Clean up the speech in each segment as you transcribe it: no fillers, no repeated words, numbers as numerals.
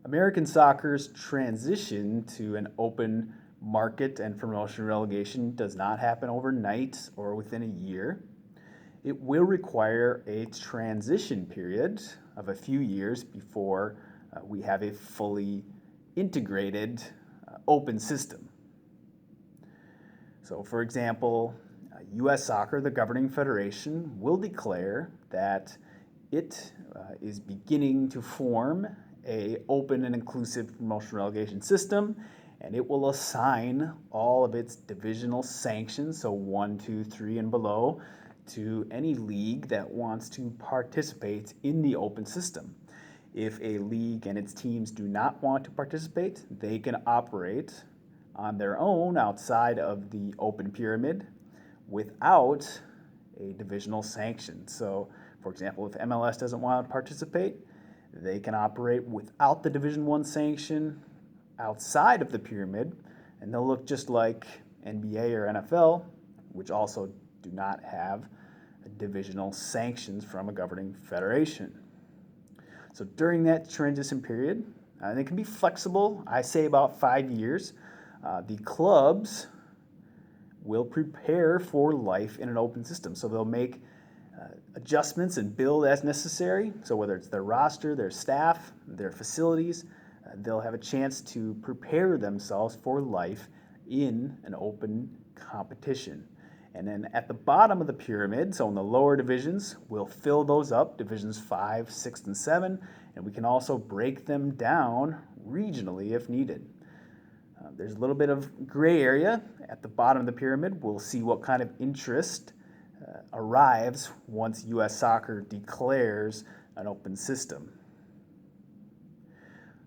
American soccer's transition to an open market and promotion relegation does not happen overnight or within a year. It will require a transition period of a few years before we have a fully integrated open system. So, for example, U.S. Soccer, the governing federation, will declare that it is beginning to form a open and inclusive promotion relegation system, and it will assign all of its divisional sanctions, so 1, 2, 3, and below, to any league that wants to participate in the open system. If a league and its teams do not want to participate, they can operate on their own outside of the open pyramid without a divisional sanction. So, for example, if MLS doesn't want to participate, they can operate without the Division I sanction outside of the pyramid, and they'll look just like NBA or NFL, which also do not have divisional sanctions from a governing federation. So during that transition period, and it can be flexible, I say about 5 years, the clubs will prepare for life in an open system. So they'll make adjustments and build as necessary. So whether it's their roster, their staff, their facilities, they'll have a chance to prepare themselves for life in an open competition. And then at the bottom of the pyramid, so in the lower divisions, we'll fill those up, divisions 5, 6, and 7, and we can also break them down regionally if needed. There's a little bit of gray area at the bottom of the pyramid. We'll see what kind of interest arrives once U.S. Soccer declares an open system.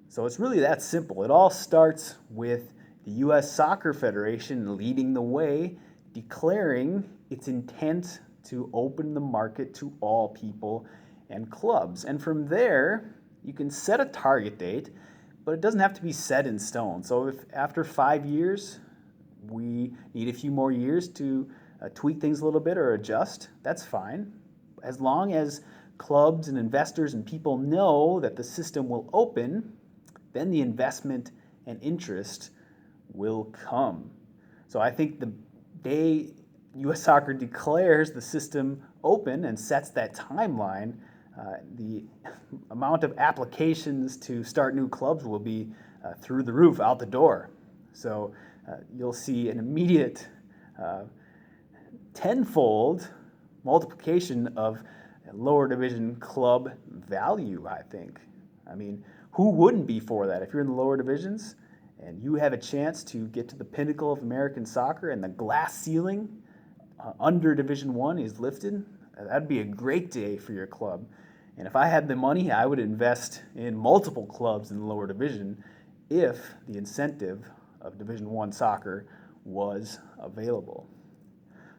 So it's really that simple. It all starts with the U.S. Soccer Federation leading the way, declaring its intent to open the market to all people and clubs. And from there, you can set a target date, but it doesn't have to be set in stone. So if after 5 years, we need a few more years to tweak things a little bit or adjust, that's fine. As long as clubs and investors and people know that the system will open, then the investment and interest will come. So I think the day U.S. Soccer declares the system open and sets that timeline, the amount of applications to start new clubs will be through the roof, out the door. So you'll see an immediate tenfold multiplication of lower division club value, I think. I mean, who wouldn't be for that? If you're in the lower divisions and you have a chance to get to the pinnacle of American soccer and the glass ceiling under Division I is lifted, that'd be a great day for your club. And if I had the money, I would invest in multiple clubs in the lower division if the incentive of Division I soccer was available.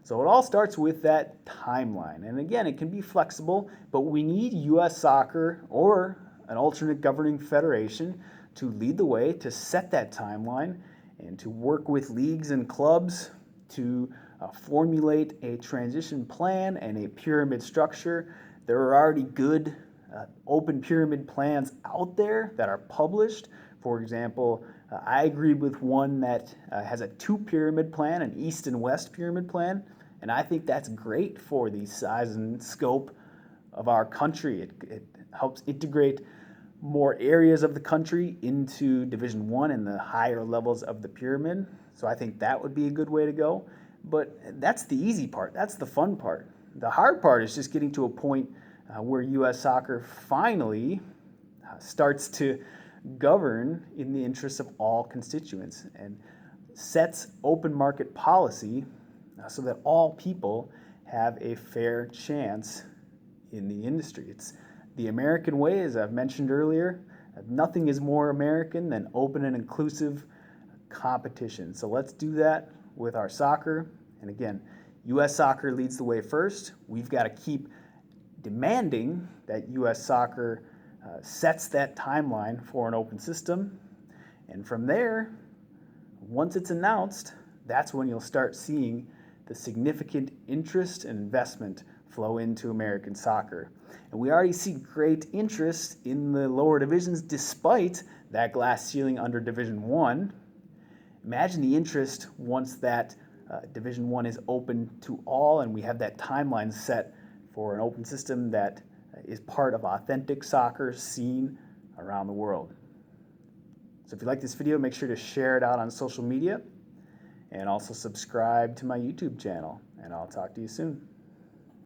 So it all starts with that timeline. And again, it can be flexible, but we need U.S. Soccer or an alternate governing federation to lead the way, to set that timeline, and to work with leagues and clubs to formulate a transition plan and a pyramid structure. There are already good open pyramid plans out there that are published. For example, I agreed with one that has a 2-pyramid plan, an east and west pyramid plan, and I think that's great for the size and scope of our country. It helps integrate more areas of the country into Division I and the higher levels of the pyramid. So I think that would be a good way to go. But that's the easy part. That's the fun part. The hard part is just getting to a point where U.S. Soccer finally starts to govern in the interests of all constituents and sets open market policy so that all people have a fair chance in the industry. It's the American way, as I've mentioned earlier. Nothing is more American than open and inclusive competition. So let's do that with our soccer. And again, U.S. Soccer leads the way first. We've got to keep demanding that U.S. Soccer sets that timeline for an open system. And from there, once it's announced, that's when you'll start seeing the significant interest and investment flow into American soccer. And we already see great interest in the lower divisions despite that glass ceiling under Division 1. Imagine the interest once that Division 1 is open to all and we have that timeline set for an open system that is part of authentic soccer seen around the world. So if you like this video, make sure to share it out on social media and also subscribe to my YouTube channel, and I'll talk to you soon.